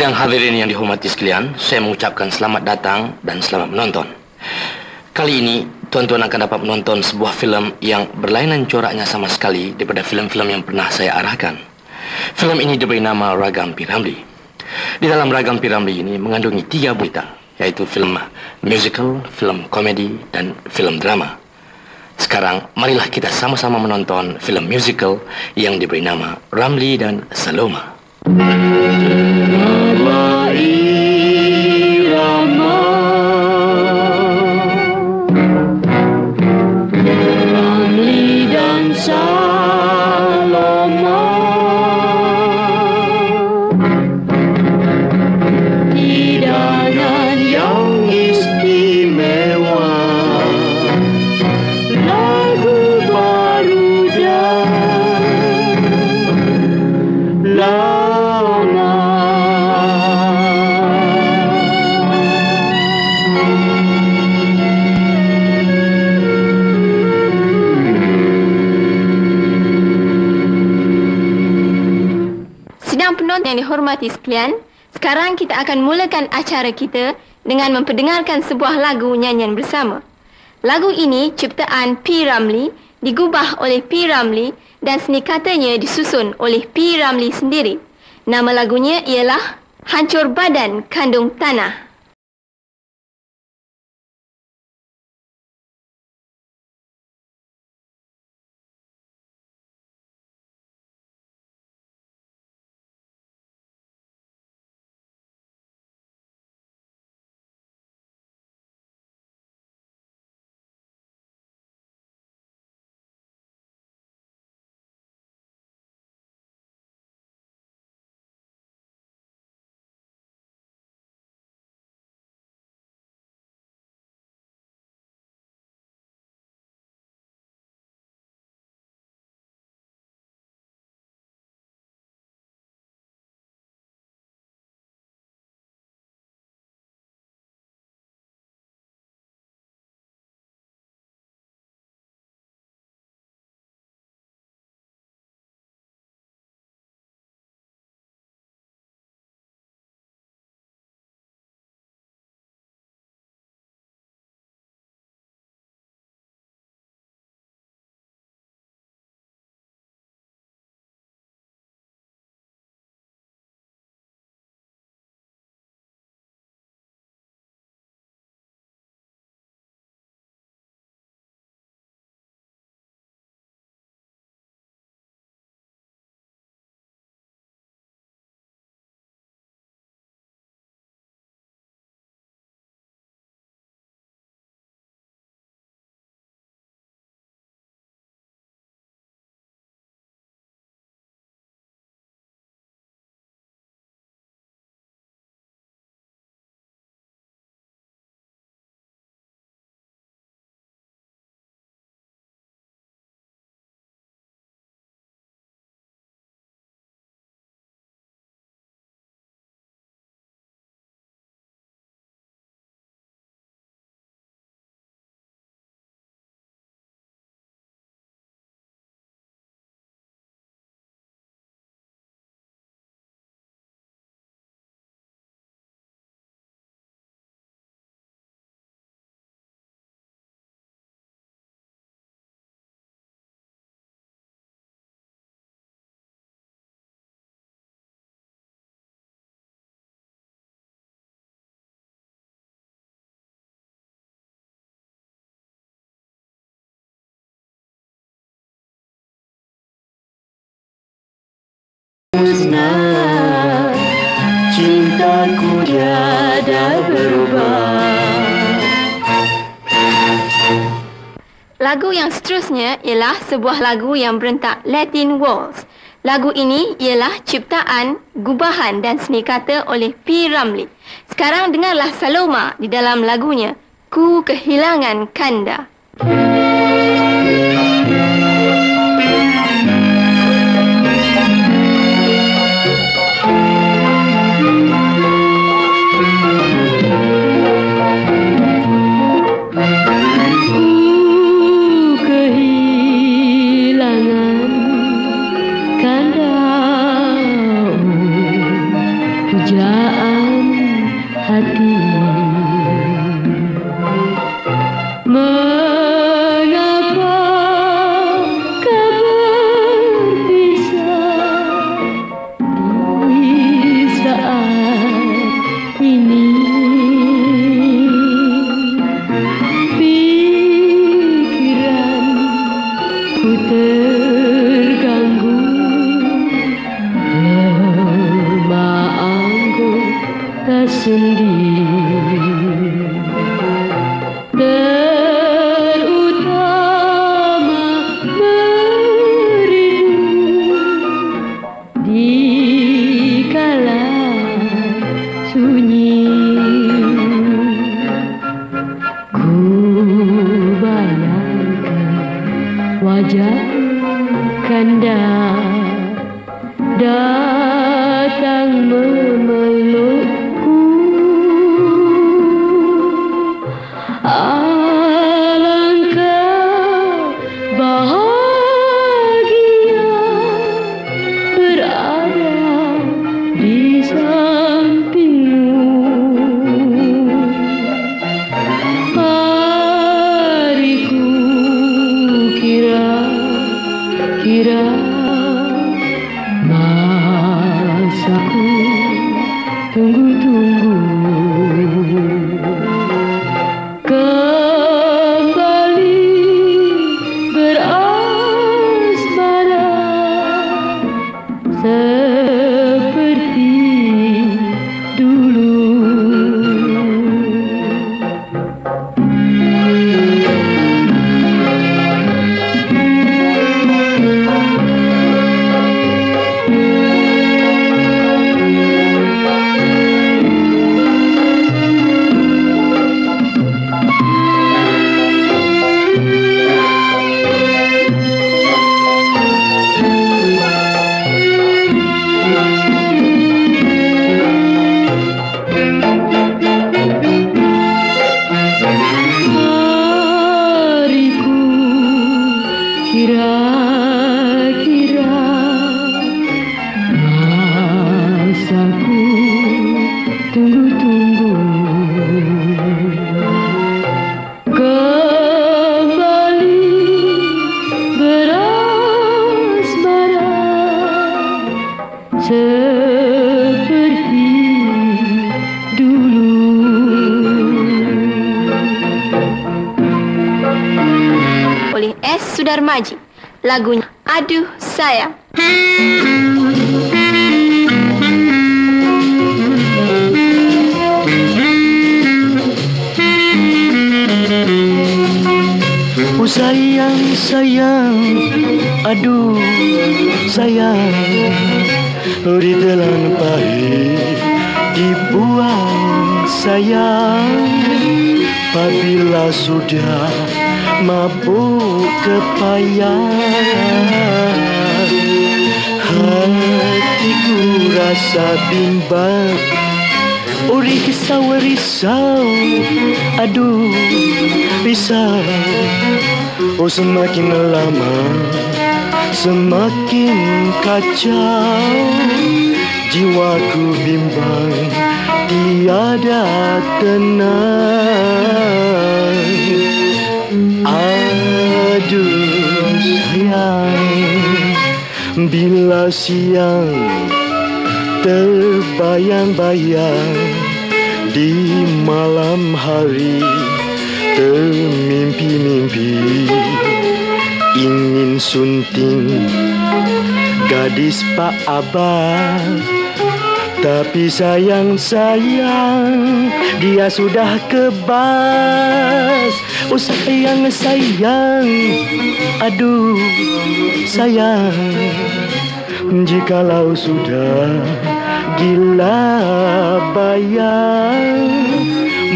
Sidang hadirin yang dihormati sekalian, saya mengucapkan selamat datang dan selamat menonton. Kali ini, tuan-tuan akan dapat menonton sebuah filem yang berlainan coraknya sama sekali daripada filem-filem yang pernah saya arahkan. Filem ini diberi nama Ragam P. Ramlee. Di dalam Ragam P. Ramlee ini mengandungi 3 berita, yaitu filem musical, filem komedi, dan filem drama. Sekarang, marilah kita sama-sama menonton filem musical yang diberi nama Ramlee dan Saloma. Nama irama Ramlee dan Saloma, hidangan yang istimewa, lagu baru dan lama. Sidang penonton yang dihormati sekalian, sekarang kita akan mulakan acara kita dengan memperdengarkan sebuah lagu nyanyian bersama. Lagu ini ciptaan P. Ramlee, digubah oleh P. Ramlee dan seni katanya disusun oleh P. Ramlee sendiri. Nama lagunya ialah Hancur Badan Kandung Tanah. Musnah, cintaku tiada berubah. Lagu yang seterusnya ialah sebuah lagu yang berentak Latin Waltz. Lagu ini ialah ciptaan, gubahan dan seni kata oleh P. Ramlee. Sekarang dengarlah Saloma di dalam lagunya Ku Kehilangan Kanda. pujaan hati. Mengapa kau berpisah di saat ini? Pikiranku terganggu, lemah anggota sendiri. Terutama merindu di kala sunyi. Ku bayangkan wajah kanda datang memelukku. Alangkah bahagia berada di sampingmu. Hariku kira-kira masaku tunggu-tunggu. Kembali berasmara seperti dulu. Hariku kira-kira masaku tunggu-tunggu. Kembali berasmara seperti dulu. Oleh S. Sudarmaji. Lagunya Aduh Sayang. Oh sayang, sayang, aduh sayang, ditelan pahit dibuang sayang. Apabila sudah mabuk kepayang, hatiku rasa bimbang. Oh risau, aduh risau. Oh semakin lama semakin kacau, jiwaku bimbang tiada tenang. Aduh sayang, bila siang terbayang-bayang, di malam hari termimpi-mimpi, ingin sunting gadis Pak Abah. Tapi sayang, dia sudah kebas. Oh sayang, aduh sayang, jikalau sudah gila bayang,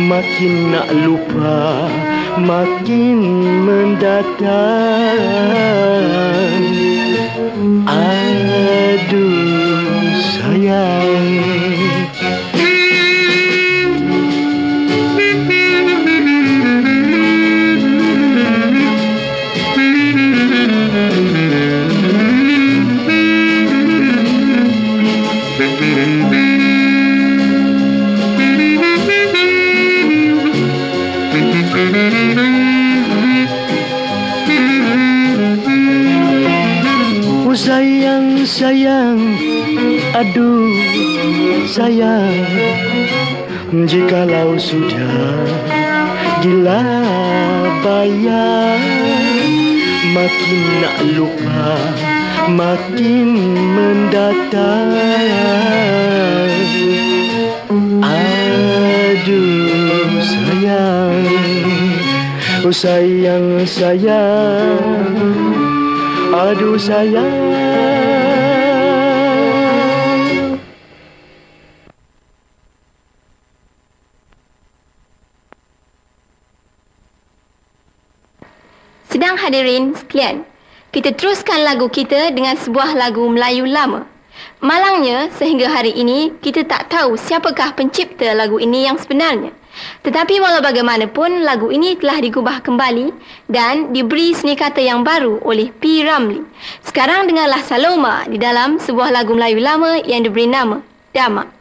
makin nak lupa makin mendatang. Aduh sayang. Aduh sayang, jikalau sudah gila bayang, makin nak lupa makin mendatang. Aduh sayang, oh sayang sayang, aduh sayang. Sedang hadirin sekalian, kita teruskan lagu kita dengan sebuah lagu Melayu lama. Malangnya, sehingga hari ini, kita tak tahu siapakah pencipta lagu ini yang sebenarnya. Tetapi walau bagaimanapun, lagu ini telah digubah kembali dan diberi seni kata yang baru oleh P. Ramlee. Sekarang dengarlah Saloma di dalam sebuah lagu Melayu lama yang diberi nama Damak.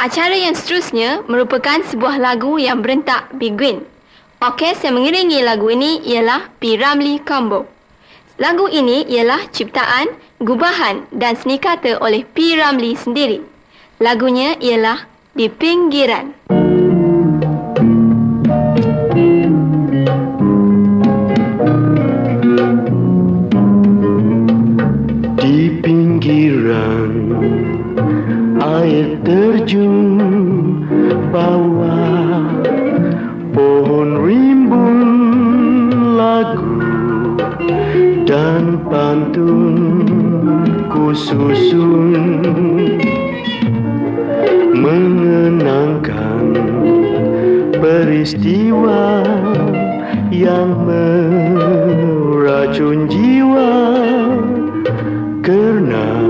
Acara yang seterusnya merupakan sebuah lagu yang berentak Biguin. Orkes yang mengiringi lagu ini ialah P. Ramlee Combo. Lagu ini ialah ciptaan, gubahan dan seni kata oleh P. Ramlee sendiri. Lagunya ialah Di Pinggiran. Di pinggiran air terjun bawah pohon rimbun, lagu dan pantun ku susun mengenangkan peristiwa yang meracun jiwa, kerana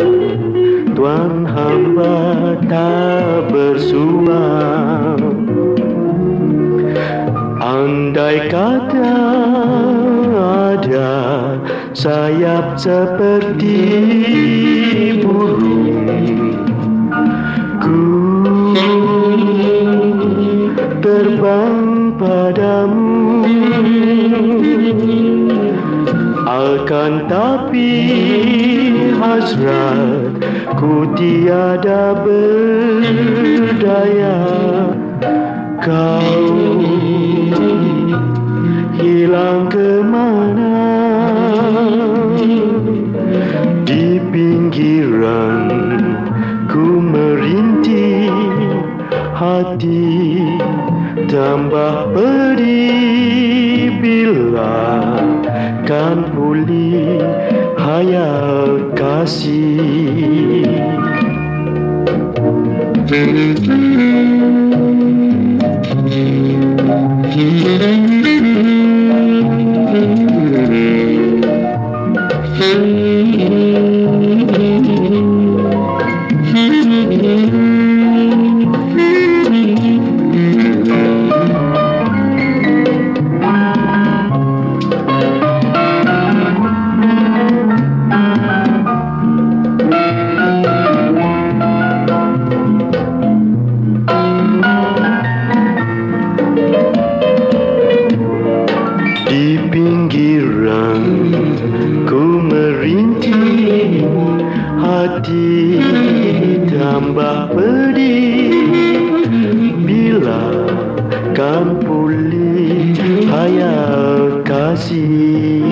Tuan hamba tak bersuah. Andai kata ada bersayap seperti burung. Ku terbang padamu, akan tapi hasrat ku tiada berdaya. Kau hilang ke mana? Di pinggiran ku merintih, hati tambah pedih. Bila kan pulih hayal kasih? Di pinggiran ku merintih, hati tambah pedih. Bila kan pulih hayal kasih?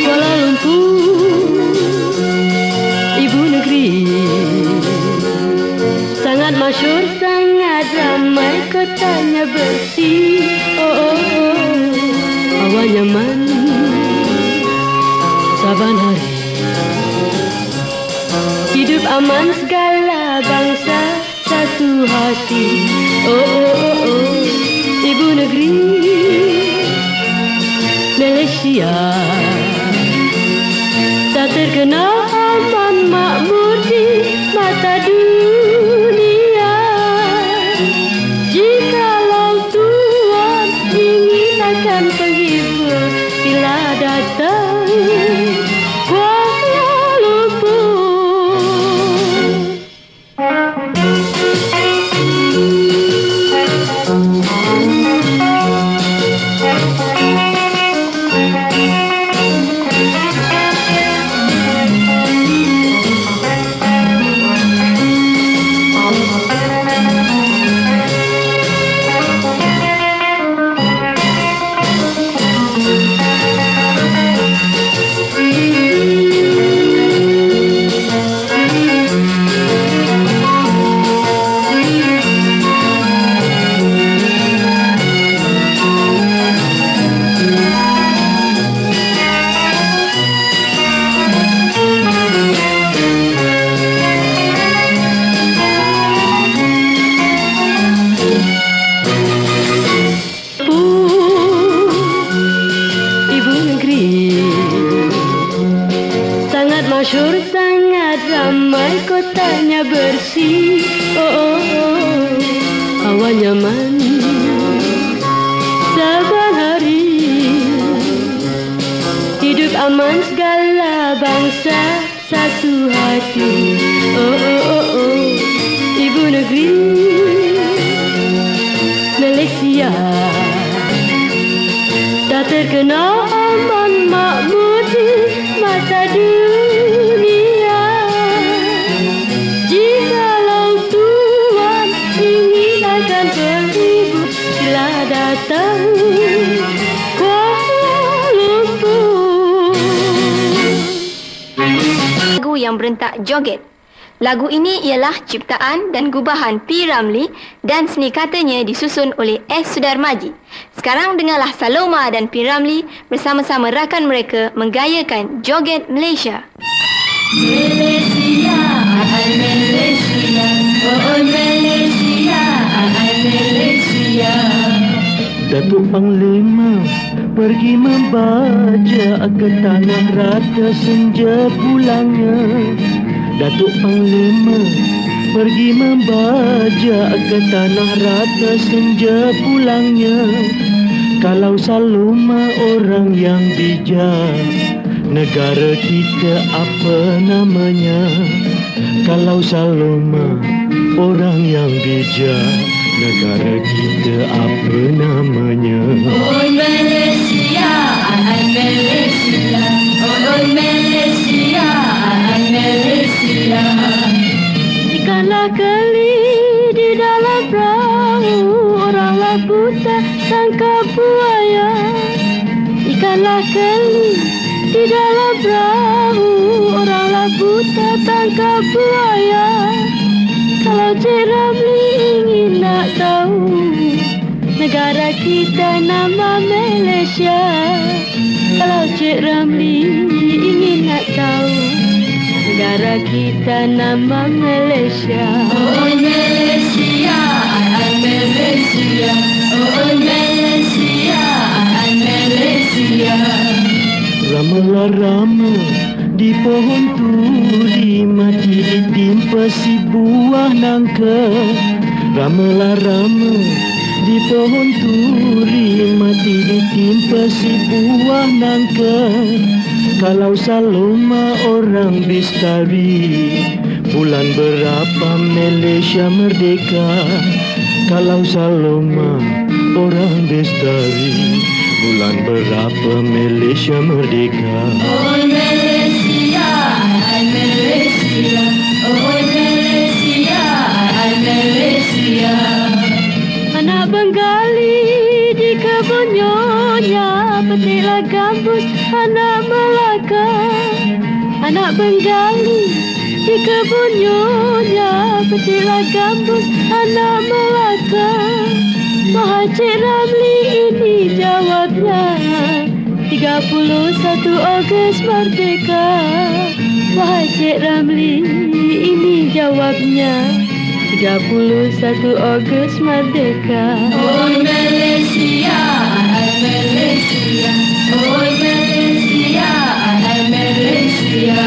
Kuala Lumpur, ibu negeri, sangat masyhur, sangat ramai, kotanya bersih. Oh, oh, oh, hawa nyaman, saban hari, hidup aman, segala bangsa satu hati. Oh, oh, oh, oh, ibu negeri Malaysia, tak terkenal, aman, makmur di mata dunia. Jikalau Tuhan ingin akan penghibur bila datang Kuala Lumpur. Masyhur, sangat ramai, kotanya bersih. Oh, oh, oh, hawa nyaman, saban hari, hidup aman, segala bangsa satu hati. Oh, oh, oh, oh, ibu negeri Malaysia, tak terkenal, aman, makmur di mata dunia. Jikalau Tuhan ingin akan penghibur bila datang Kuala Lumpur. Lagu yang berentak joget. Lagu ini ialah ciptaan dan gubahan P. Ramlee dan seni katanya disusun oleh S. Sudarmaji. Sekarang dengarlah Saloma dan P. Ramlee bersama-sama rakan mereka menggayakan joget Malaysia. Malaysia, Malaysia, oh Malaysia, Malaysia. Datuk Panglima pergi membaca ke tanah rata senja pulangnya. Datuk Panglima pergi membaca ke tanah rata senja pulangnya. Kalau Saloma orang yang bijak, negara kita apa namanya? Kalau Saloma orang yang bijak, negara kita apa namanya? Oh Malaysia, Malaysia, oh Malaysia, Malaysia. Ikanlah keli di dalam perahu, oranglah buta tangkap buaya. Ikanlah keli di dalam perahu, oranglah buta tangkap buaya. Kalau Cik Ramli ingin nak tahu negara kita nama Malaysia. Kalau Cik Ramli ingin nak tahu negara kita nama Malaysia. Oh Malaysia, Malaysia, oh Malaysia, Malaysia. Ramalah rama di pohon turi, mati ditimpa si buah nangka. Ramalah rama di pohon turi, mati ditimpa si buah nangka. Kalau Saloma orang Bestari, bulan berapa Malaysia merdeka? Kalau Saloma orang Bestari, bulan berapa Malaysia merdeka? Oh Malaysia, Malaysia, oh Malaysia, Malaysia. Anak Bengali di kebun nyonya, petiklah gambus anak Melaka. Anak Bengali di kebun nyonya, petiklah gambus anak Melaka. Wahai Cik Ramli ini jawabnya, 31 Ogos merdeka. Wahai Cik Ramli ini jawabnya, 31 Ogos merdeka. Oh Malaysia, Malaysia, oh Malaysia, Malaysia.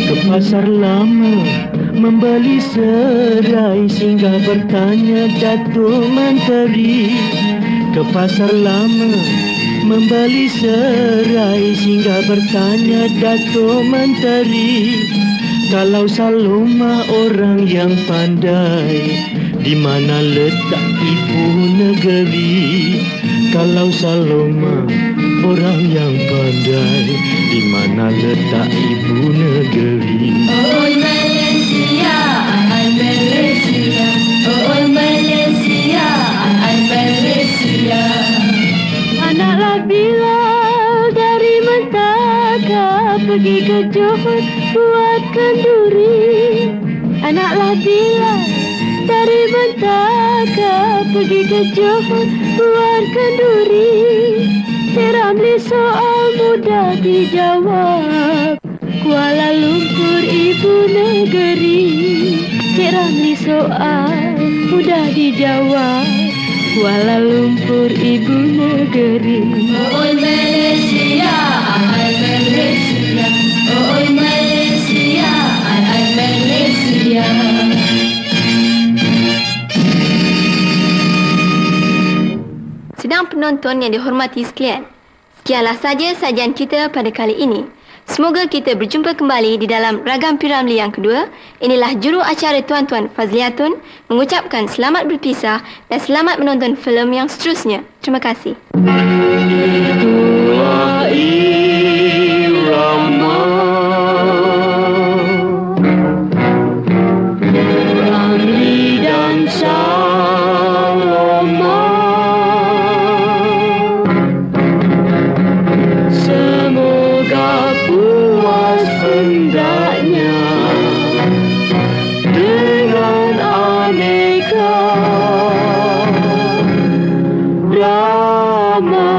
Ke pasar lama membeli serai, singgah bertanya Datuk Menteri. Ke pasar lama membeli serai, singgah bertanya Datuk Menteri. Kalau Saloma orang yang pandai, di mana letak ibu negeri? Kalau Saloma orang yang pandai, di mana letak ibu negeri? Oh Malaysia, Malaysia, oh Malaysia, Malaysia. Anaklah Bilal dari Mentaka pergi ke Johor buat kenduri. Anaklah Bilal dari Mentaka pergi ke Johor buat kenduri. Cik Ramli soal mudah dijawab, Kuala Lumpur ibu negeri. Cik Ramli soal mudah dijawab, Kuala Lumpur ibu negeri. Oh Malaysia, Malaysia, oh Malaysia, Malaysia. Sidang penonton yang dihormati sekalian, sekianlah saja sajian kita pada kali ini. Semoga kita berjumpa kembali di dalam Ragam P. Ramlee yang kedua. Inilah juru acara Tuan-Tuan Fazliatun mengucapkan selamat berpisah dan selamat menonton filem yang seterusnya. Terima kasih. Itulah irama Ramlee dan Saloma. Semoga puas hendaknya dengan aneka drama.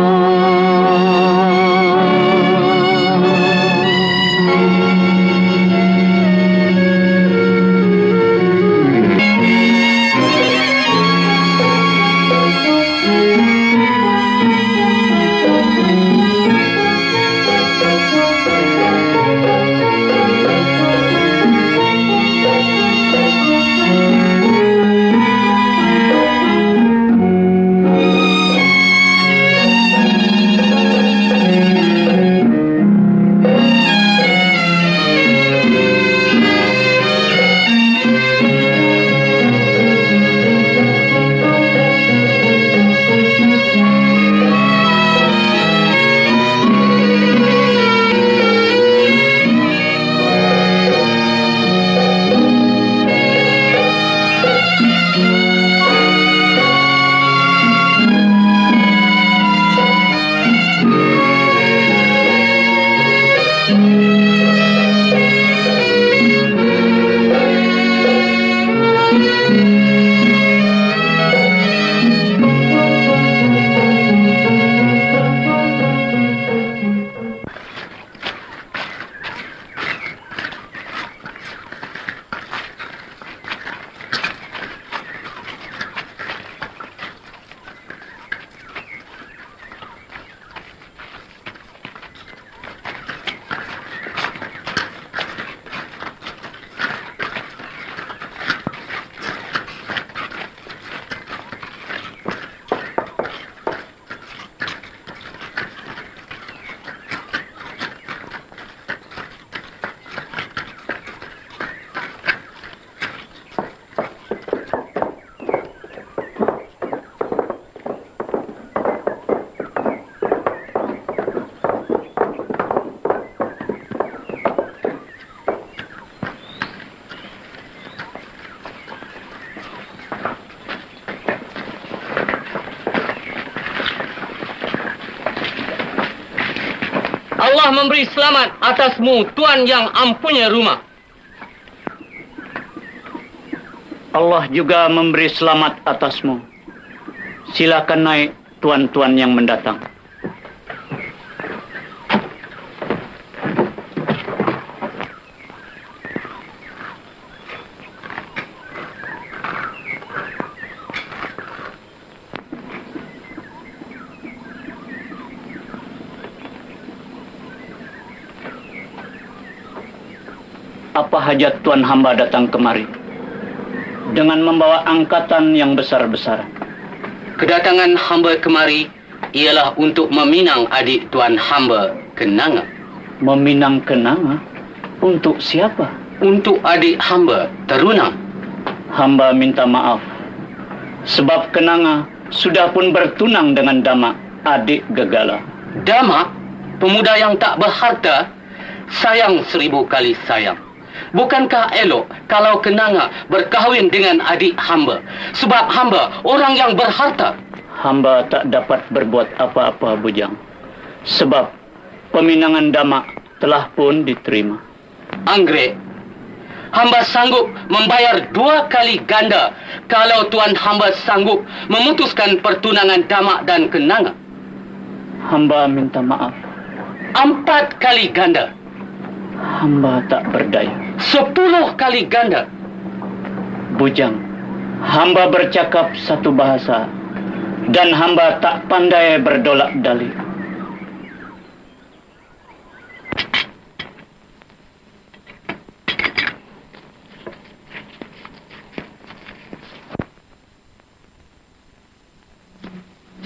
Allah memberi selamat atasmu, Tuan yang ampunya rumah. Allah juga memberi selamat atasmu. Silakan naik, tuan-tuan yang mendatang. Apa hajat tuan hamba datang kemari dengan membawa angkatan yang besar-besar? Kedatangan hamba kemari ialah untuk meminang adik tuan hamba, Kenanga. Meminang Kenanga? Untuk siapa? Untuk adik hamba, Terunang. Hamba minta maaf, sebab Kenanga sudah pun bertunang dengan Dama, adik Gegala. Dama, pemuda yang tak berharta, sayang 1000 kali sayang. Bukankah elok kalau Kenanga berkahwin dengan adik hamba? Sebab hamba orang yang berharta. Hamba tak dapat berbuat apa-apa, Bujang. Sebab peminangan Dama telah pun diterima. Anggrek, hamba sanggup membayar 2 kali ganda kalau tuan hamba sanggup memutuskan pertunangan Dama dan Kenanga. Hamba minta maaf. 4 kali ganda. Hamba tak berdaya. 10 kali ganda. Bujang, hamba bercakap satu bahasa dan hamba tak pandai berdolak dalih.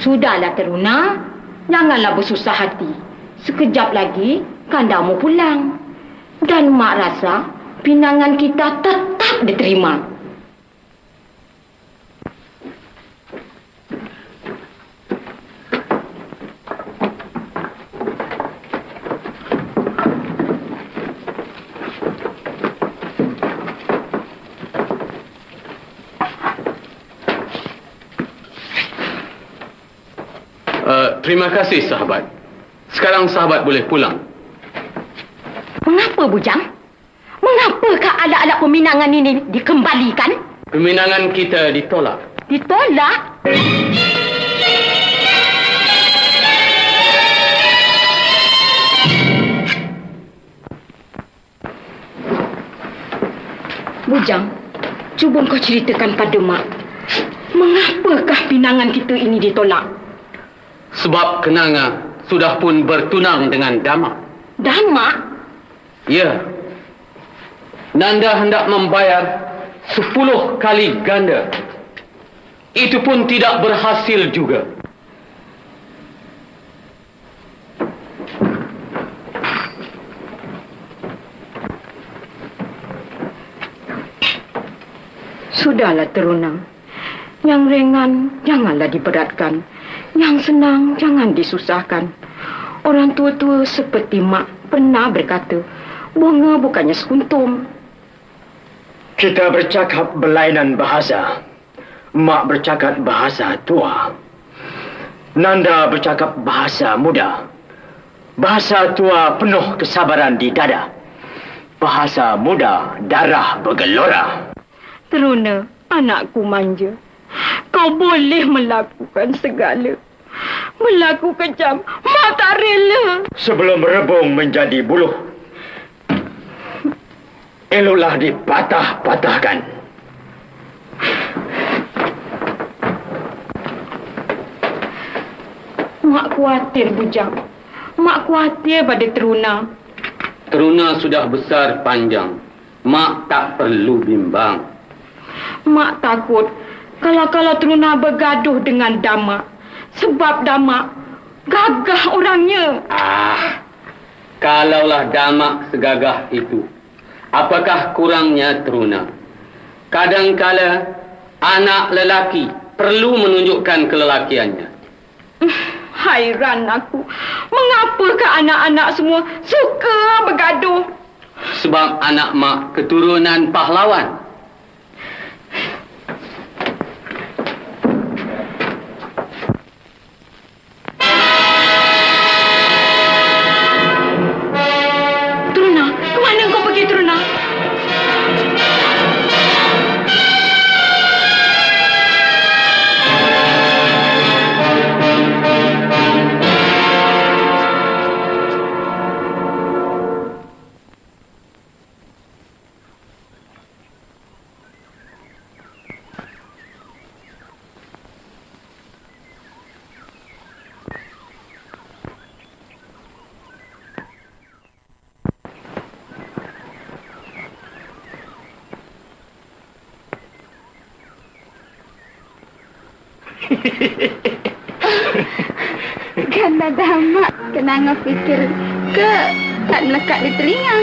Sudahlah Teruna, janganlah bersusah hati. Sekejap lagi kandamu pulang. Dan mak rasa pinangan kita tetap diterima. Terima kasih, sahabat. Sekarang sahabat boleh pulang. Mengapa, Bujang? Mengapakah alat-alat peminangan ini dikembalikan? Peminangan kita ditolak. Ditolak? Bujang, cuba kau ceritakan pada mak. Mengapakah pinangan kita ini ditolak? Sebab Kenanga sudah pun bertunang dengan Dama. Dama? Ya. Nanda hendak membayar 10 kali ganda. Itu pun tidak berhasil juga. Sudahlah Terunang. Yang ringan janganlah diberatkan. Yang senang jangan disusahkan. Orang tua-tua seperti mak pernah berkata, bunga bukannya sekuntum. Kita bercakap berlainan bahasa. Mak bercakap bahasa tua. Nanda bercakap bahasa muda. Bahasa tua penuh kesabaran di dada. Bahasa muda darah bergelora. Teruna, anakku manja. Kau boleh melakukan segala. Berlaku kejam, mak tak rela. Sebelum rebung menjadi buluh, eloklah dipatah-patahkan. Mak khawatir, Bujang. Mak khawatir pada Teruna. Teruna sudah besar panjang. Mak tak perlu bimbang. Mak takut kalau Teruna bergaduh dengan Dama. Sebab Dama gagah orangnya. Kalaulah Dama segagah itu, apakah kurangnya Teruna? Kadangkala anak lelaki perlu menunjukkan kelelakiannya. Hairan aku. Mengapakah anak-anak semua suka bergaduh? Sebab anak mak keturunan pahlawan. Kanda Dama, Kenanga fikir ke tak melekat di telinga.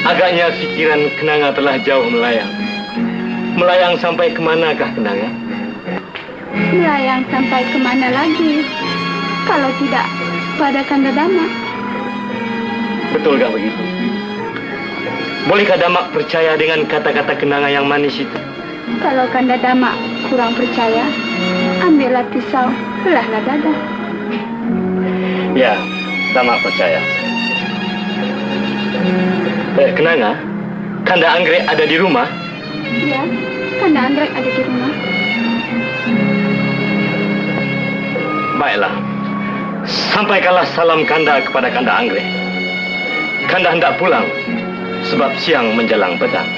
Agaknya fikiran Kenanga telah jauh melayang. Melayang sampai ke manakah Kenanga? Melayang sampai ke mana lagi? Kalau tidak pada Kanda Dama. Betulkah begitu? Bolehkah Damak percaya dengan kata-kata Kenanga yang manis itu? Kalau Kanda Dama kurang percaya, ambillah pisau, belahlah dada. Ya, Damak percaya. Kenanga, Kanda Anggrek ada di rumah? Ya, Kanda Anggrek ada di rumah. Baiklah, sampaikanlah salam Kanda kepada Kanda Anggrek. Kanda hendak pulang, sebab siang menjelang petang.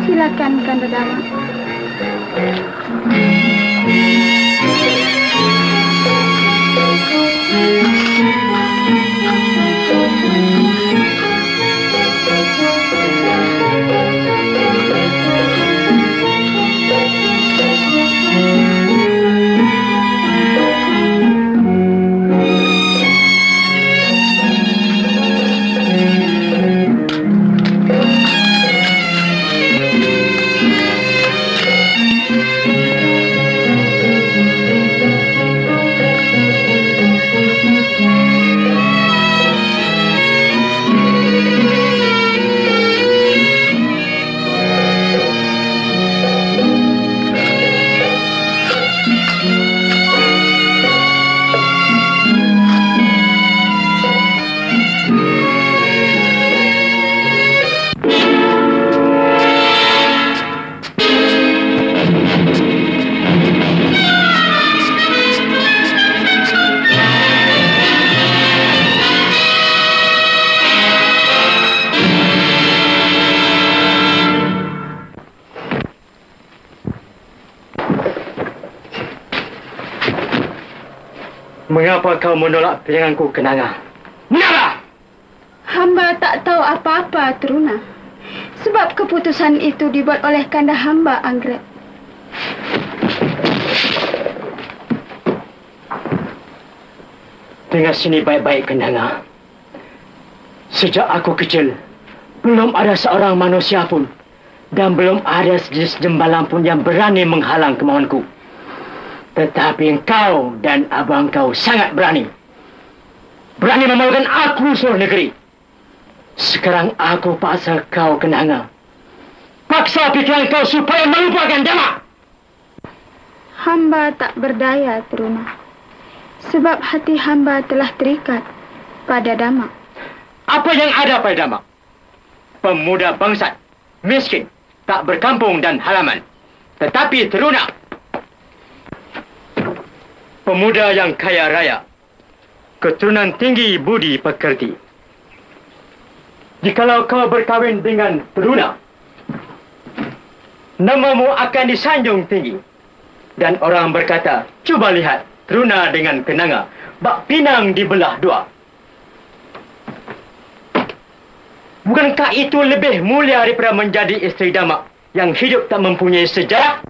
Silakan Kanda Dama. Mengapa kau menolak pilihanku, Kenanga? Mengapa? Hamba tak tahu apa-apa, Teruna. Sebab keputusan itu dibuat oleh Kanda hamba, Anggrek. Dengar sini baik-baik, Kenanga. Sejak aku kecil, belum ada seorang manusia pun dan belum ada sejenis jembalan pun yang berani menghalang kemauanku. Tetapi engkau dan abang kau sangat berani. Berani memalukan aku seluruh negeri. Sekarang aku paksa kau, Kenanga. Paksa pikiran kau supaya melupakan Damak. Hamba tak berdaya, Teruna. Sebab hati hamba telah terikat pada Damak. Apa yang ada pada Damak? Pemuda bangsat, miskin, tak berkampung dan halaman. Tetapi Teruna, pemuda yang kaya raya, keturunan tinggi budi pekerti. Jikalau kau berkahwin dengan Teruna, namamu akan disanjung tinggi. Dan orang berkata, cuba lihat Teruna dengan Kenanga, bak pinang dibelah dua. Bukankah itu lebih mulia daripada menjadi isteri Damak yang hidup tak mempunyai sejarah?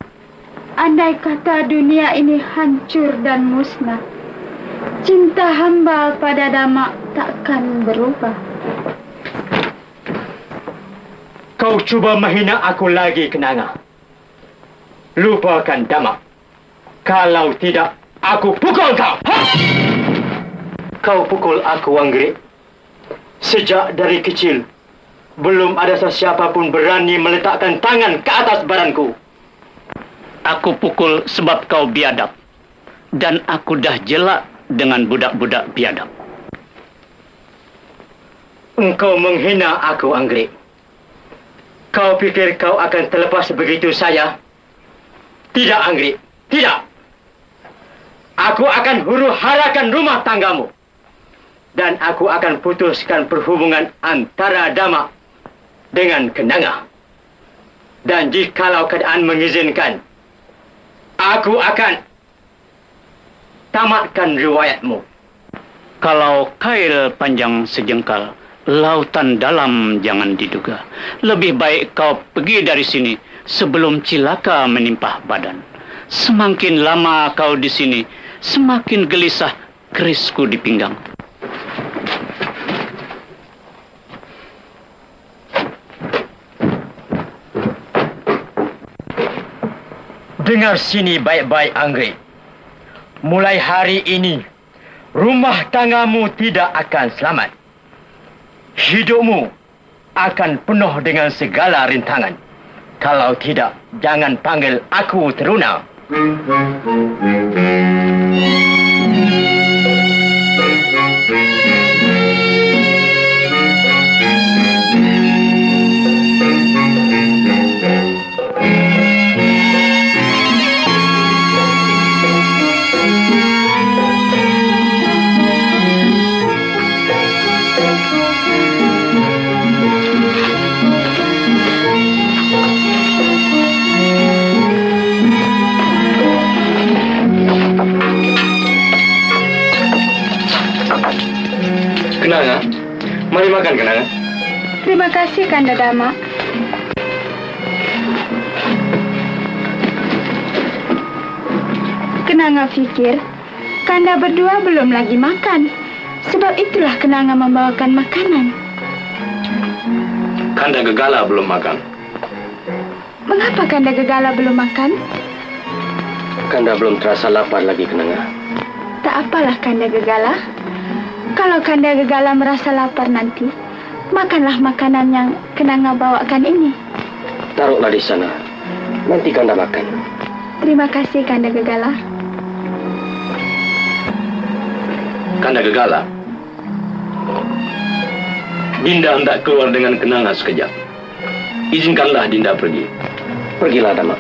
Andai kata dunia ini hancur dan musnah, cinta hamba pada Damak takkan berubah. Kau cuba menghina aku lagi, Kenanga. Lupakan Damak. Kalau tidak, aku pukul kau. Ha! Kau pukul aku, Anggrek. Sejak dari kecil, belum ada sesiapa pun berani meletakkan tangan ke atas badanku. Aku pukul sebab kau biadab. Dan aku dah jelak dengan budak-budak biadab. Engkau menghina aku, Anggrek. Kau fikir kau akan terlepas begitu saja? Tidak, Anggrek. Tidak. Aku akan huru-harakan rumah tanggamu. Dan aku akan putuskan perhubungan antara Damak dengan Kenanga. Dan jikalau keadaan mengizinkan, aku akan tamatkan riwayatmu. Kalau kail panjang sejengkal, lautan dalam jangan diduga. Lebih baik kau pergi dari sini sebelum cilaka menimpa badan. Semakin lama kau di sini, semakin gelisah kerisku di pinggang. Dengar sini baik-baik, Anggrek. Mulai hari ini, rumah tanggamu tidak akan selamat. Hidupmu akan penuh dengan segala rintangan. Kalau tidak, jangan panggil aku Teruna. Kenanga, mari makan, Kenanga. Terima kasih, Kanda Dama. Kenanga fikir, Kanda berdua belum lagi makan. Sebab itulah Kenanga membawakan makanan. Kanda Gegala belum makan. Mengapa Kanda Gegala belum makan? Kanda belum terasa lapar lagi, Kenanga. Tak apalah, Kanda Gegala. Kalau Kanda Gegala merasa lapar nanti, makanlah makanan yang Kenanga bawakan ini. Taruhlah di sana. Nanti Kanda makan. Terima kasih, Kanda Gegala. Kanda Gegala, Dinda hendak keluar dengan Kenanga sekejap. Izinkanlah Dinda pergi. Pergilah, Dama.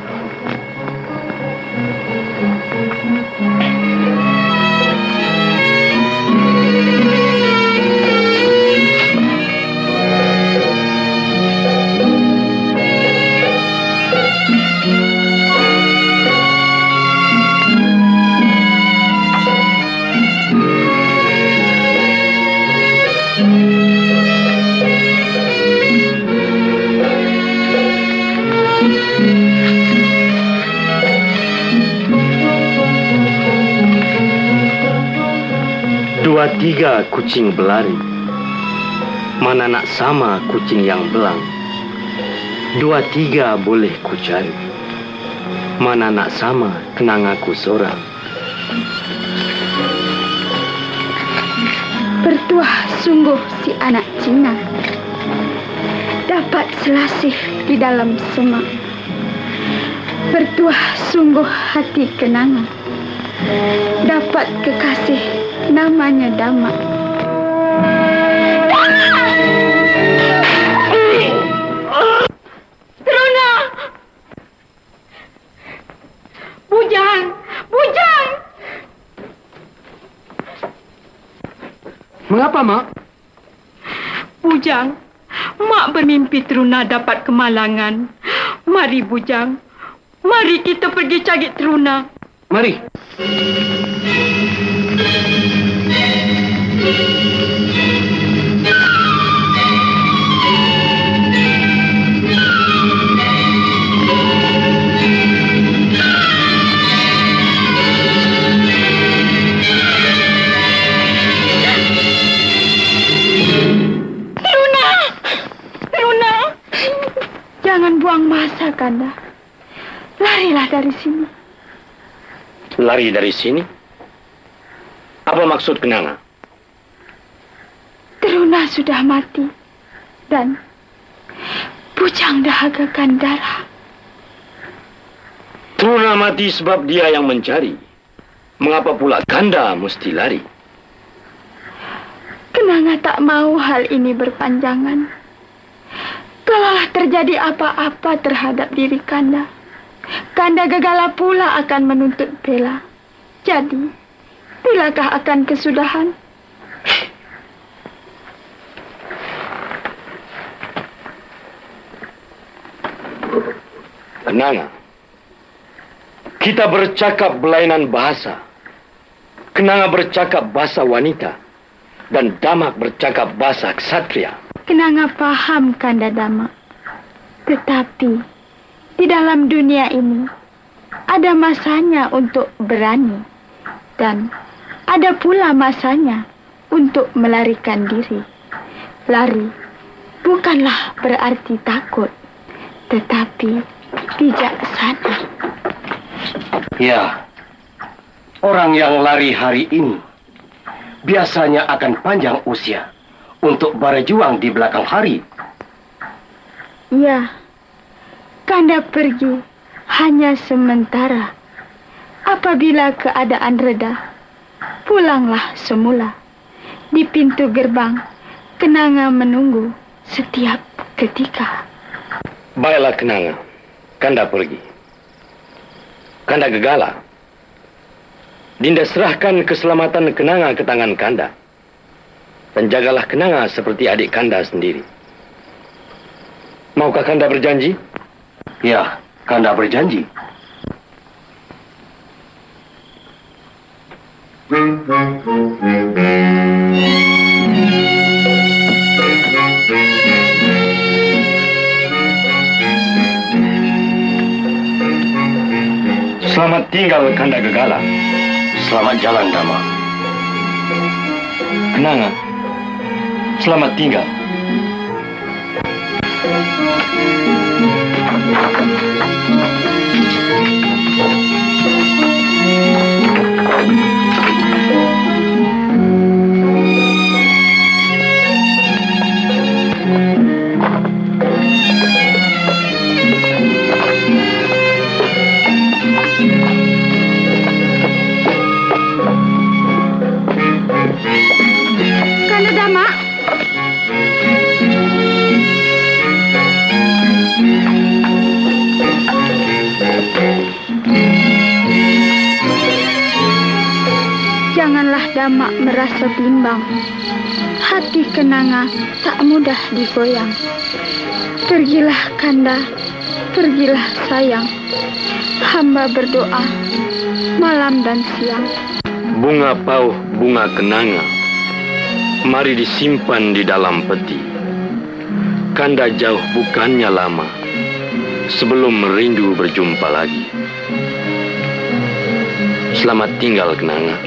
Dua tiga kucing berlari, mana nak sama kucing yang belang. Dua tiga boleh ku cari, mana nak sama kenangaku seorang. Bertuah sungguh si anak Cina, dapat selasih di dalam semak. Bertuah sungguh hati Kenanga, dapat kekasih namanya Dama. Teruna! Bujang! Bujang! Mengapa, Mak? Bujang, Mak bermimpi Teruna dapat kemalangan. Mari, Bujang. Mari kita pergi cari Teruna. Mari. Jangan buang masa, Kanda. Larilah dari sini. Lari dari sini? Apa maksud Kenanga? Teruna sudah mati. Dan Bujang dahaga Gandara. Teruna mati sebab dia yang mencari. Mengapa pula Kanda mesti lari? Kenanga tak mau hal ini berpanjangan. Kalaulah terjadi apa-apa terhadap diri Kanda, Kanda Gegala pula akan menuntut bela. Jadi, bilakah akan kesudahan? Kenanga, kita bercakap berlainan bahasa. Kenanga bercakap bahasa wanita dan Dama bercakap bahasa ksatria. Kenanga paham, Kanda Dama. Tetapi di dalam dunia ini ada masanya untuk berani. Dan ada pula masanya untuk melarikan diri. Lari bukanlah berarti takut, tetapi bijaksana. Ya, orang yang lari hari ini biasanya akan panjang usia untuk berjuang di belakang hari. Ya, Kanda pergi hanya sementara. Apabila keadaan reda, pulanglah semula. Di pintu gerbang, Kenanga menunggu setiap ketika. Baiklah Kenanga, Kanda pergi. Kanda Gegala, Dinda serahkan keselamatan Kenanga ke tangan Kanda. Dan jagalah Kenanga seperti adik Kanda sendiri. Maukah Kanda berjanji? Ya, Kanda berjanji. Selamat tinggal Kanda Gegala. Selamat jalan, Dama. Kenanga, selamat tinggal. Kanda Dama. Janganlah Dama merasa bimbang. Hati Kenanga tak mudah digoyang. Pergilah Kanda, pergilah sayang. Hamba berdoa malam dan siang. Bunga pauh, bunga kenanga, mari disimpan di dalam peti. Kanda jauh bukannya lama, sebelum merindu berjumpa lagi. Selamat tinggal Kenanga.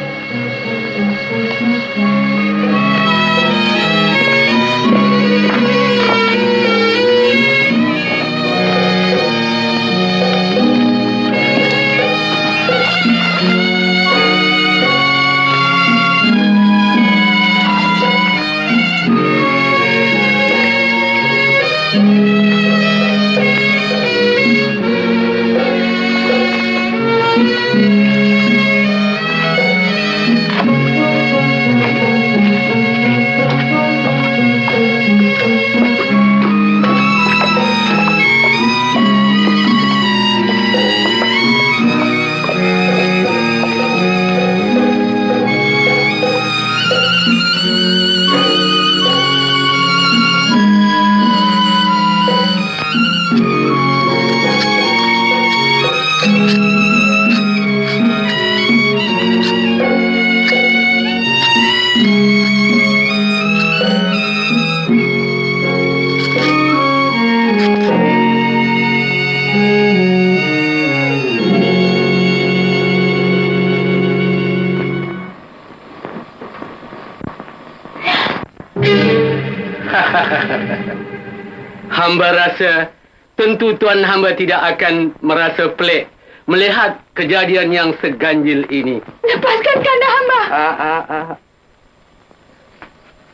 Hamba rasa tentu tuan hamba tidak akan merasa pelik melihat kejadian yang seganjil ini. Lepaskan Kanda hamba.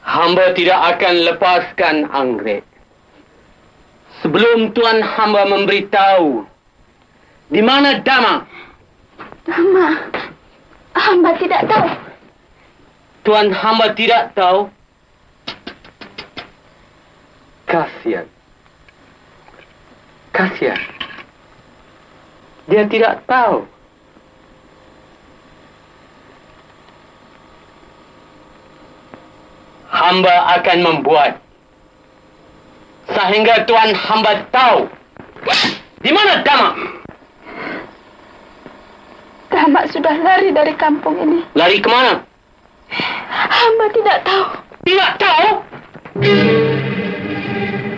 Hamba tidak akan lepaskan anggrek sebelum tuan hamba memberitahu di mana Dama. Dama, hamba tidak tahu. Tuan hamba tidak tahu. Kasihan. Kasihan. Dia tidak tahu. Hamba akan membuat sehingga tuan hamba tahu di mana Dama. Dama sudah lari dari kampung ini. Lari ke mana? Hamba tidak tahu. Tidak tahu?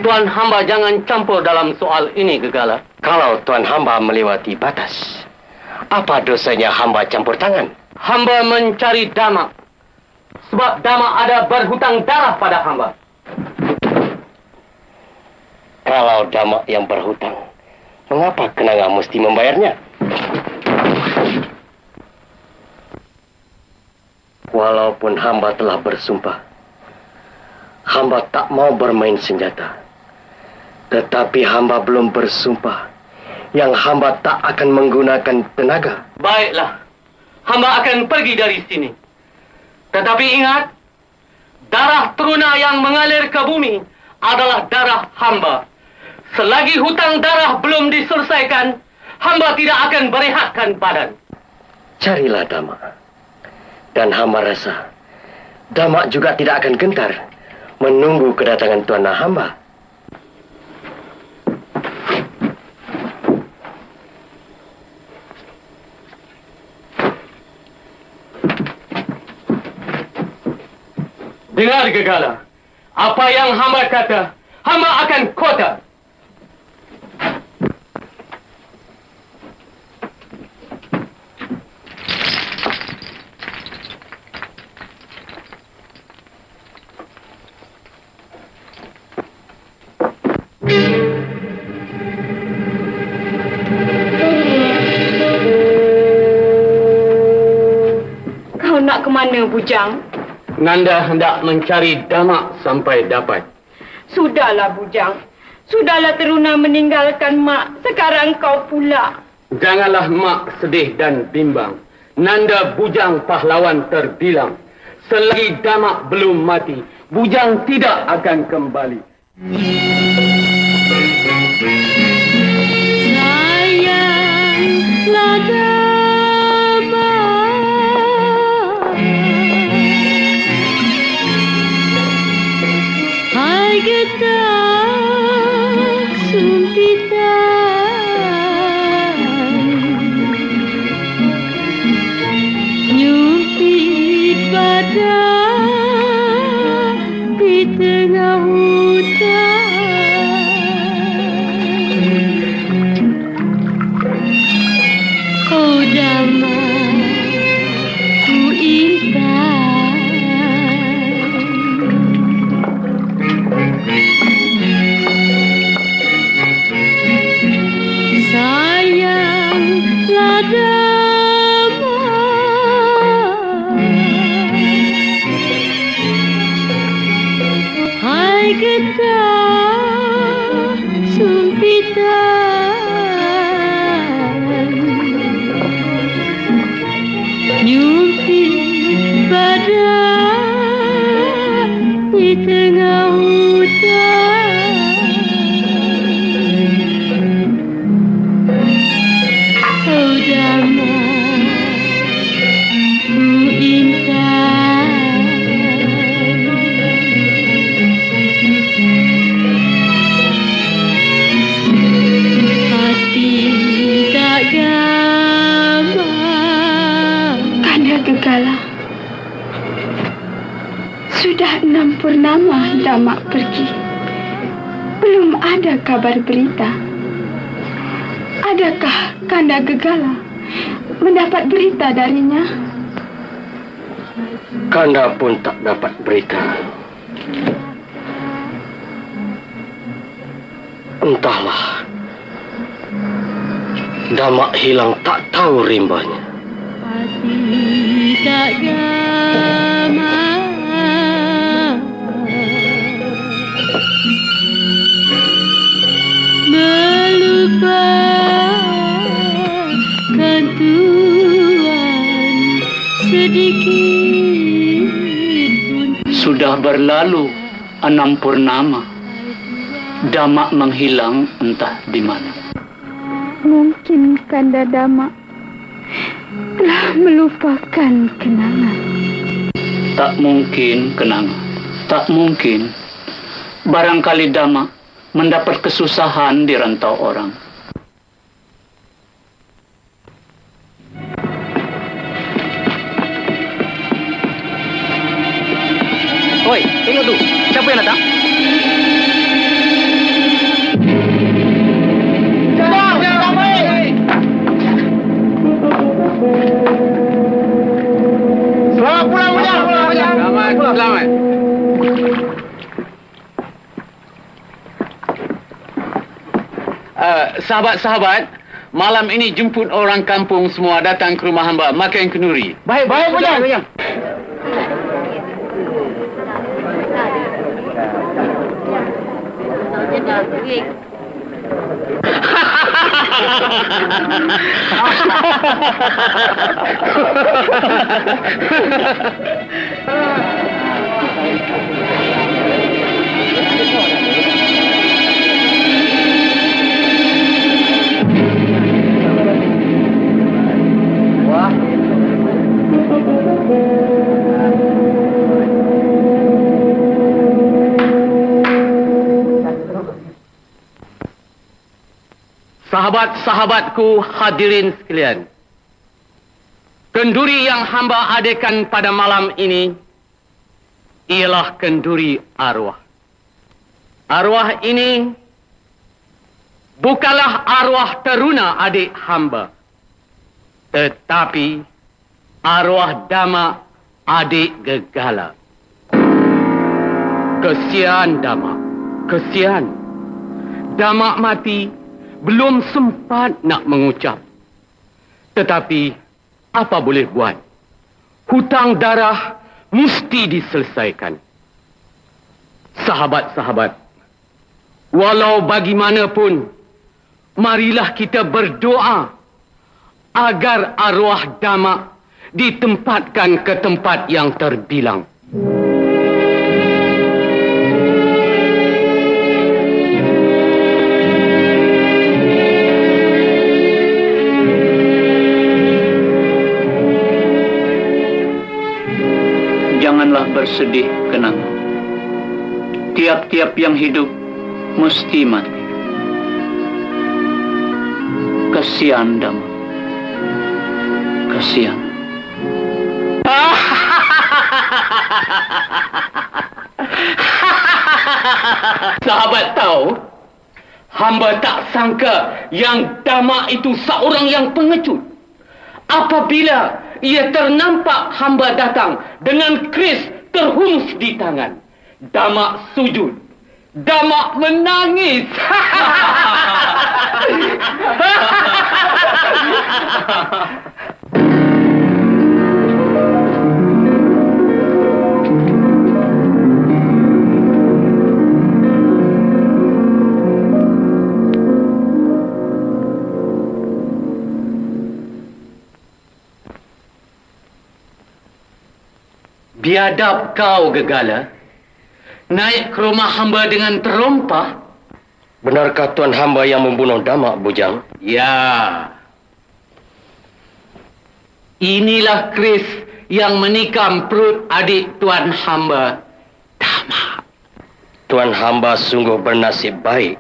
Tuan hamba jangan campur dalam soal ini, Gegala. Kalau tuan hamba melewati batas, Apa dosanya hamba campur tangan? Hamba mencari Dama. Sebab Dama ada berhutang darah pada hamba. Kalau Dama yang berhutang, mengapa Kenanga mesti membayarnya? Walaupun hamba telah bersumpah, hamba tak mau bermain senjata. Tetapi hamba belum bersumpah yang hamba tak akan menggunakan tenaga. Baiklah, hamba akan pergi dari sini. Tetapi ingat, darah teruna yang mengalir ke bumi adalah darah hamba. Selagi hutang darah belum diselesaikan, hamba tidak akan berehatkan badan. Carilah Dama. Dan hamba rasa, Dama juga tidak akan gentar menunggu kedatangan tuan hamba. Dengar Gegala, apa yang hamba kata, hamba akan kota. Kau nak ke mana, Bujang? Nanda hendak mencari Dama sampai dapat. Sudahlah, Bujang. Sudahlah teruna meninggalkan mak. Sekarang kau pula. Janganlah mak sedih dan bimbang. Nanda bujang pahlawan terbilang. Selagi Dama belum mati, bujang tidak akan kembali. Sayanglah Dama, hai getak sumpitan, nyumpit badan di tengah hutan. Oh Dama, ku intan, sayanglah Dama, hai getak sumpitan, nyumpit badan di tengah hutan. Oh Dama, ku intan, hati tak gamang. Kanda Gegala. Sudah 6 purnama Dama pergi. Belum ada kabar berita. Adakah Kanda Gegala mendapat berita darinya? Kanda pun tak dapat berita. Entahlah. Dama hilang tak tahu rimbanya. Hati tak gamang, melupakan Tuhan sedikit pun. Sudah berlalu 6 purnama. Dama menghilang entah di mana. Mungkin Kanda Dama telah melupakan kenangan. Tak mungkin, Kenanga. Tak mungkin. Barangkali Dama mendapat kesusahan di rantau orang. Oi, tengok tu. Siapa yang datang? sahabat-sahabat, malam ini jemput orang kampung semua datang ke rumah hamba makan kenduri. Baik, Bujang. Sahabat-sahabatku hadirin sekalian, kenduri yang hamba adakan pada malam ini ialah kenduri arwah. Arwah ini bukanlah arwah teruna adik hamba, tetapi arwah Dama adik Gegala. Kesian Dama, kesian. Dama mati belum sempat nak mengucap. Tetapi apa boleh buat? Hutang darah mesti diselesaikan. Sahabat-sahabat, walau bagaimanapun, marilah kita berdoa agar arwah Dama ditempatkan ke tempat yang terbilang. Janganlah bersedih, Kenang. Tiap-tiap yang hidup mesti mati. Kasihan Dama. Kasihan. Sahabat tahu, hamba tak sangka yang Dama itu seorang yang pengecut. Apabila ia ternampak hamba datang dengan keris terhunus di tangan, Dama sujud. Dama menangis. Biadab kau, Gegala. Naik ke rumah hamba dengan terompah. Benarkah tuan hamba yang membunuh Dama, Bujang? Ya. Inilah keris yang menikam perut adik tuan hamba, Dama. Tuan hamba sungguh bernasib baik.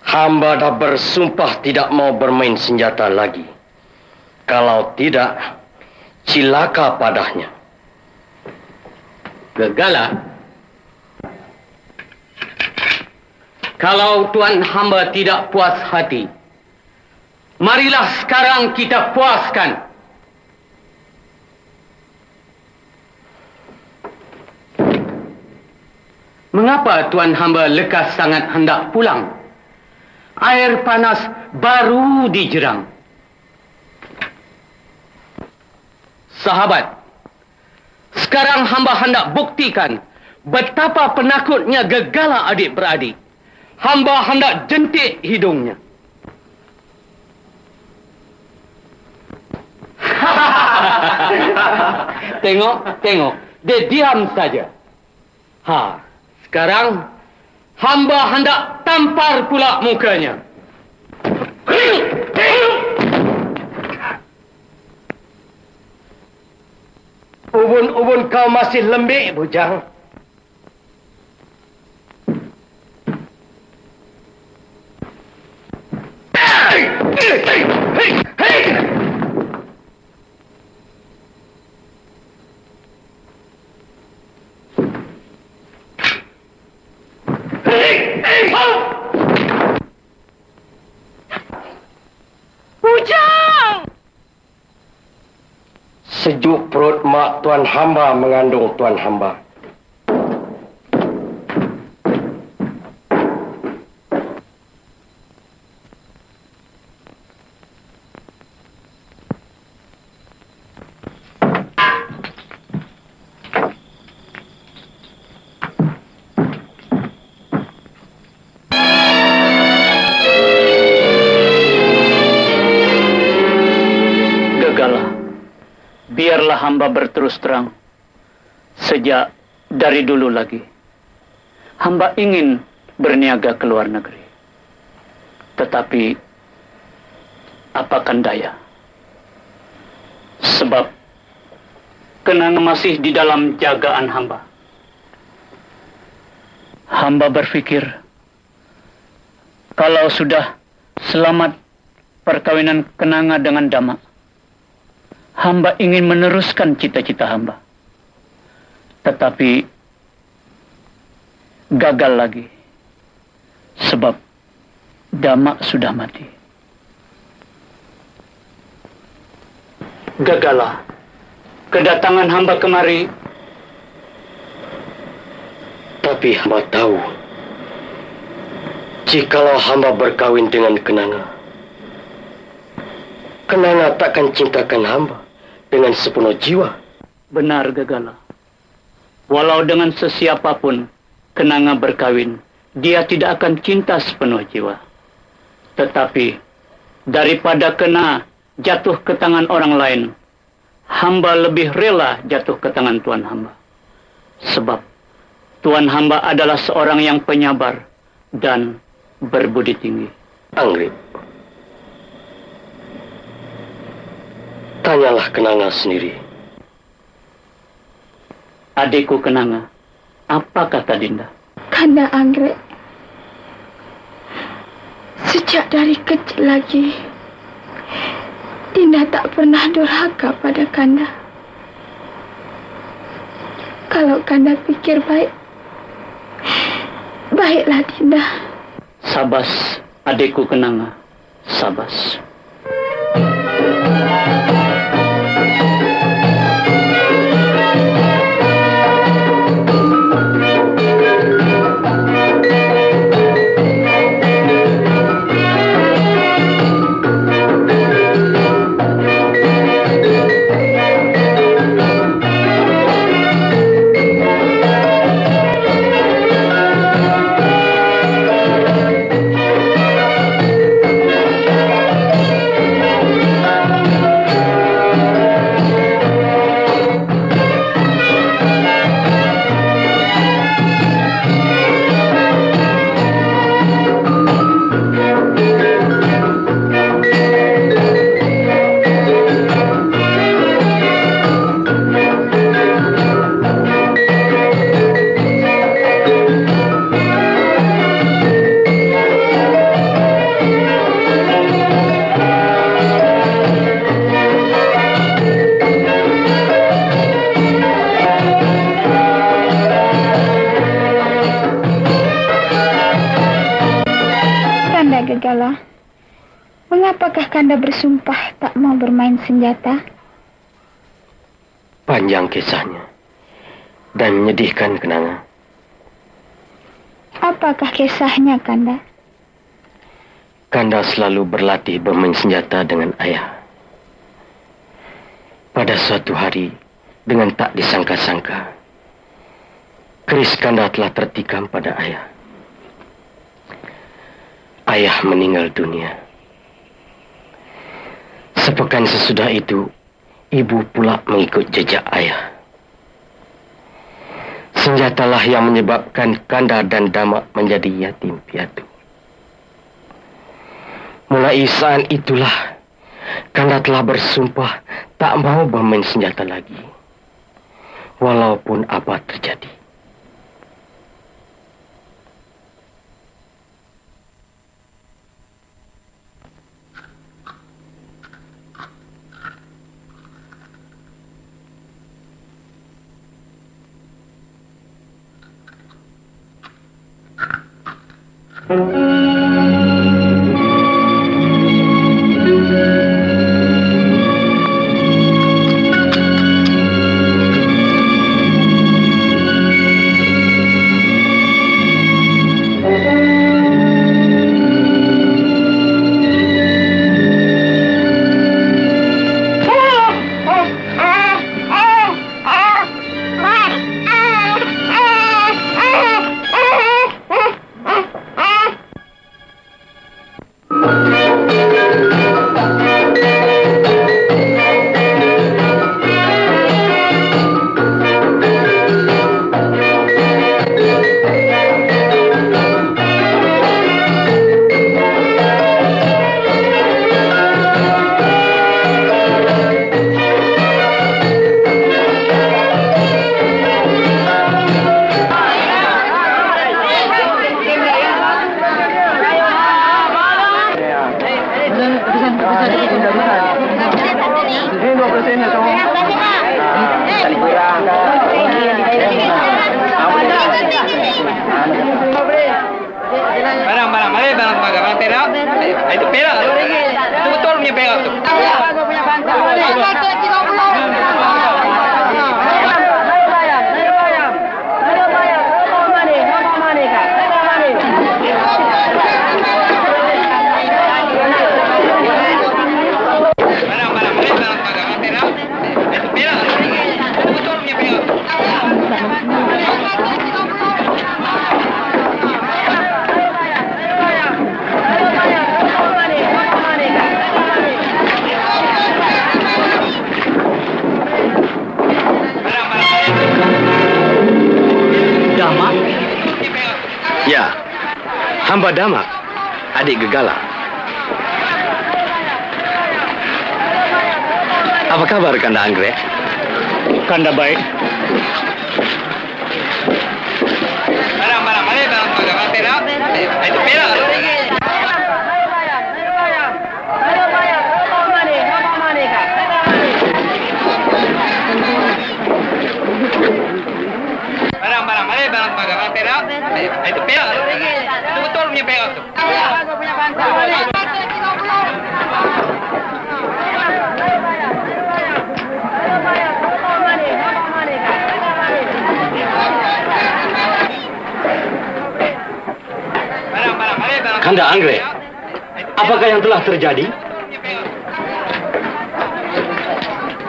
Hamba dah bersumpah tidak mau bermain senjata lagi. Kalau tidak, cilaka padanya. Gegala, kalau tuan hamba tidak puas hati, marilah sekarang kita puaskan. Mengapa tuan hamba lekas sangat hendak pulang? Air panas baru dijerang. Sahabat, sekarang hamba hendak buktikan betapa penakutnya Gegala adik-beradik. Hamba hendak jentik hidungnya. Tengok. Dia diam saja. Sekarang hamba hendak tampar pula mukanya. Ubun-ubun kau masih lembik, Bujang. Bujang! Sejuk perut mak tuan hamba mengandung tuan hamba. biarlah hamba berterus terang. Sejak dari dulu lagi, hamba ingin berniaga ke luar negeri. Tetapi, apakan daya? Sebab, Kenanga masih di dalam jagaan hamba. Hamba berpikir, kalau sudah selamat perkawinan Kenanga dengan Dama, hamba ingin meneruskan cita-cita hamba. Tetapi gagal lagi. Sebab Dama sudah mati. Gagallah kedatangan hamba kemari. Tapi hamba tahu, jikalau hamba berkawin dengan Kenanga, Kenanga takkan cintakan hamba dengan sepenuh jiwa. Benar, Gagala. Walau dengan sesiapapun Kenanga berkawin, dia tidak akan cinta sepenuh jiwa. Tetapi daripada kena jatuh ke tangan orang lain, hamba lebih rela jatuh ke tangan Tuan hamba. Sebab Tuan hamba adalah seorang yang penyabar dan berbudi tinggi. Anggrek, tanyalah Kenanga sendiri. Adikku Kenanga, apa kata Dinda? Kanda Anggrek, sejak dari kecil lagi, Dinda tak pernah durhaka pada Kanda. Kalau Kanda pikir baik, baiklah Dinda. Sabas, adikku Kenanga, sabas. Gagala, mengapakah Kanda bersumpah tak mau bermain senjata? Panjang kisahnya dan menyedihkan Kenanga. Apakah kisahnya, Kanda? Kanda selalu berlatih bermain senjata dengan ayah. Pada suatu hari, dengan tak disangka-sangka, keris Kanda telah tertikam pada ayah. Ayah meninggal dunia. Sepekan sesudah itu, ibu pula mengikut jejak ayah. Senjatalah yang menyebabkan Kanda dan Dama menjadi yatim piatu. Mulai saat itulah, Kanda telah bersumpah tak mau bermain senjata lagi, walaupun apa terjadi. Barang-barang, mari barang perak. Itu perak. Itu betul punya perak tu. Ya, hamba Damak, adik Gegala. Apa kabar Kanda Anggrek? Kanda baik. Barang-barang, mari barang perak. Itu perak. Barang-barang, mari barang perak. Itu perak. Itu betul punya perak tu. Kanda Anggrek, apakah yang telah terjadi?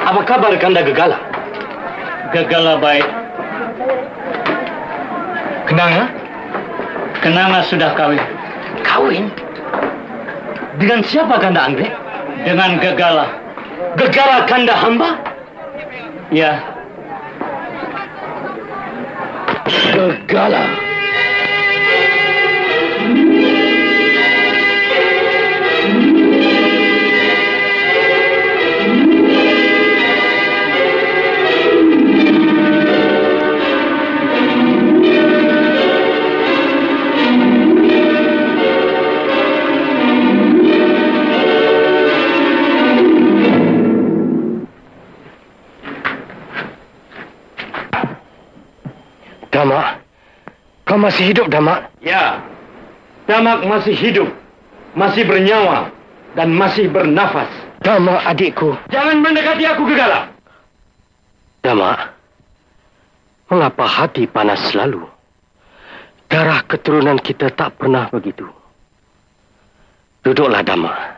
Apa kabar Kanda Gegala? Gegala baik. Kenanga? Kenanga sudah kawin. Kawin? Dengan siapa Kanda Anggrek? Dengan Gegala. Gegala Kanda hamba? Ya. Gegala. Damak, kau masih hidup, Damak? Ya, Damak masih hidup, masih bernyawa, dan masih bernafas. Damak, adikku. Jangan mendekati aku, Gegala. Damak, mengapa hati panas selalu? Darah keturunan kita tak pernah begitu. Duduklah, Damak.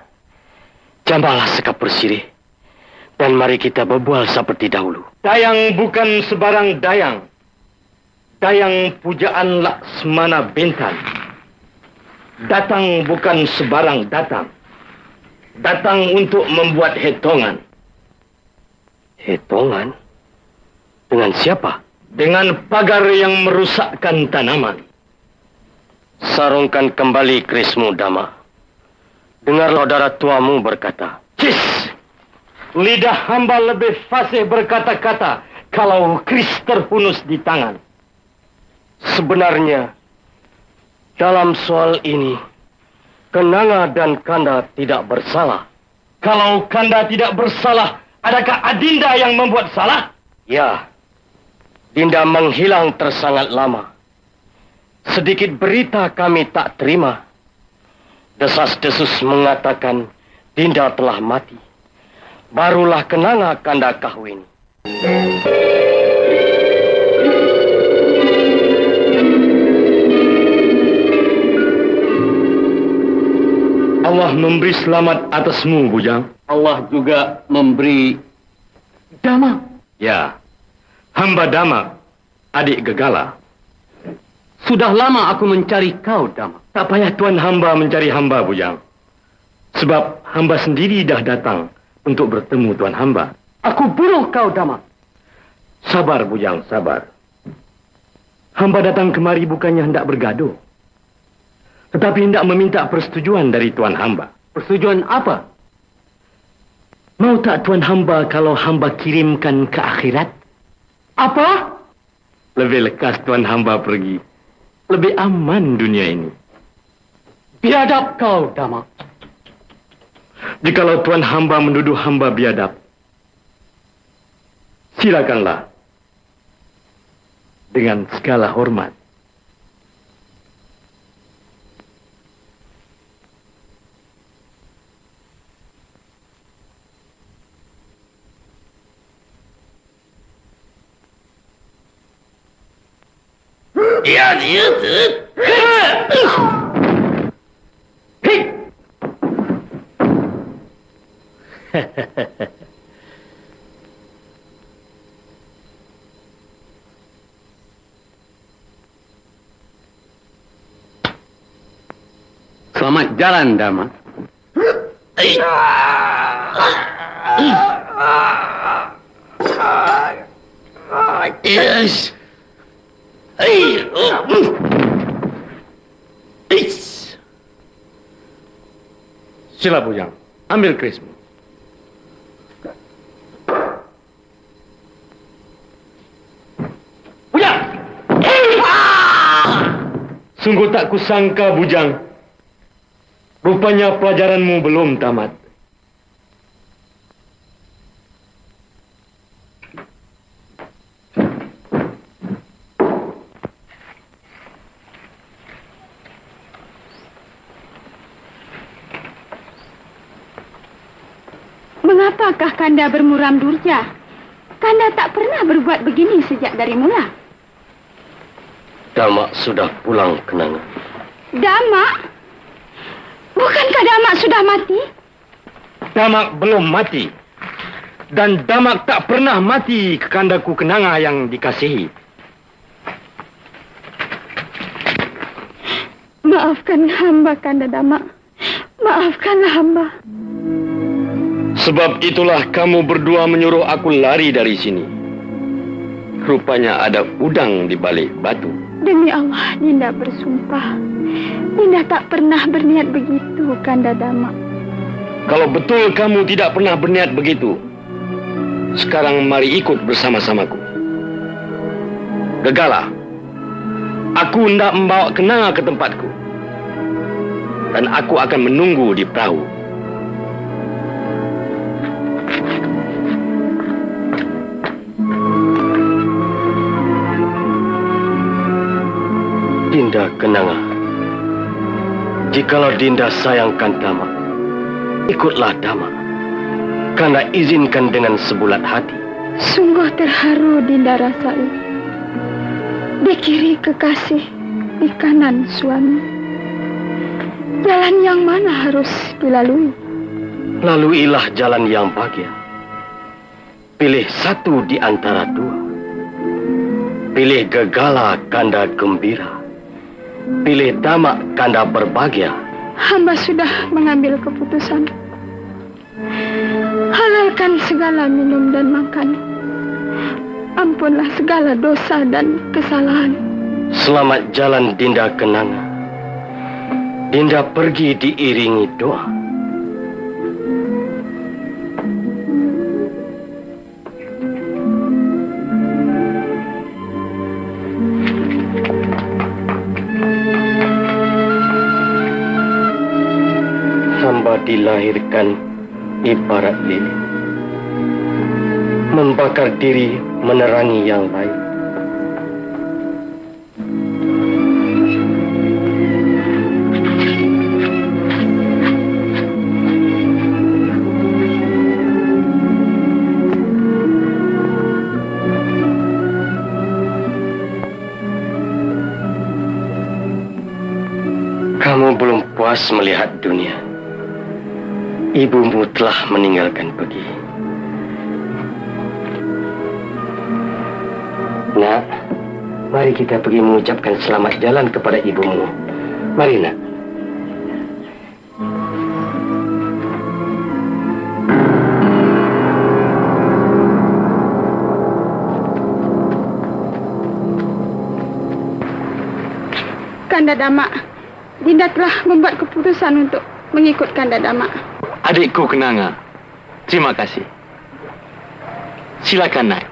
Jambalah sekapur sirih, dan mari kita berbual seperti dahulu. Dayang bukan sebarang dayang. Dayang pujaan Laksmana Bintan. Datang bukan sebarang datang. Datang untuk membuat hitungan. Hitungan? Dengan siapa? Dengan pagar yang merusakkan tanaman. Sarungkan kembali kerismu, Dama. Dengarlah saudara tuamu berkata. Cis! Lidah hamba lebih fasih berkata-kata kalau keris terhunus di tangan. Sebenarnya, dalam soal ini, Kenanga dan Kanda tidak bersalah. Kalau Kanda tidak bersalah, adakah Adinda yang membuat salah? Ya, Dinda menghilang tersangat lama. Sedikit berita kami tak terima. Desas-desus mengatakan Dinda telah mati. Barulah Kenanga Kanda kahwin. Allah memberi selamat atasmu, Bujang. Allah juga memberi Dama. Ya, hamba Dama, adik Gegala. Sudah lama aku mencari kau, Dama. Tak payah tuan hamba mencari hamba, Bujang. Sebab hamba sendiri dah datang untuk bertemu tuan hamba. Aku bunuh kau, Dama. Sabar, Bujang, sabar. Hamba datang kemari bukannya hendak bergaduh. Tetapi hendak meminta persetujuan dari tuan hamba. Persetujuan apa? Mau tak tuan hamba kalau hamba kirimkan ke akhirat? Apa? Lebih lekas tuan hamba pergi. Lebih aman dunia ini. Biadab kau, Dama. Jikalau tuan hamba menuduh hamba biadab, Silakanlah. Dengan segala hormat. Ya, dia. Selamat jalan, Dama. Yes. Sila Bujang, ambil kerismu. Bujang! Sungguh tak kusangka, Bujang. Rupanya pelajaranmu belum tamat. Mengapakah Kanda bermuram durja? Kanda tak pernah berbuat begini sejak dari mula. Dama sudah pulang, Kenanga. Dama? Bukankah Damak sudah mati? Damak belum mati. Dan Damak tak pernah mati, Kandaku Kenanga yang dikasihi. Maafkan hamba, Kanda Damak. Maafkanlah hamba. Sebab itulah kamu berdua menyuruh aku lari dari sini. Rupanya ada udang di balik batu. Demi Allah, Dinda bersumpah. Dinda tak pernah berniat begitu, Kanda Damak. Kalau betul kamu tidak pernah berniat begitu, sekarang mari ikut bersama-samaku. Gegala, aku hendak membawa Kenanga ke tempatku. Dan aku akan menunggu di perahu. Dinda Kenanga, jikalau Dinda sayangkan Dama, ikutlah Dama. Kanda izinkan dengan sebulat hati. Sungguh terharu Dinda rasai. Di kiri kekasih, di kanan suami. Jalan yang mana harus dilalui? Laluilah jalan yang bahagia. Pilih satu di antara dua. Pilih Gegala, Kanda gembira. Pilih Damak, Kanda berbahagia. Hamba sudah mengambil keputusan. Halalkan segala minum dan makan. Ampunlah segala dosa dan kesalahan. Selamat jalan, Dinda Kenanga. Dinda pergi diiringi doa. Hamba dilahirkan ibarat lilin, membakar diri menerangi yang lain. Kamu belum puas melihat dunia. Ibumu telah meninggalkan pergi. Nak, mari kita pergi mengucapkan selamat jalan kepada ibumu. Mari, Nak. Kanda Damak, Dinda telah membuat keputusan untuk mengikut Kanda Damak. Adikku Kenanga, terima kasih. Silakan naik.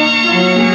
Thank you.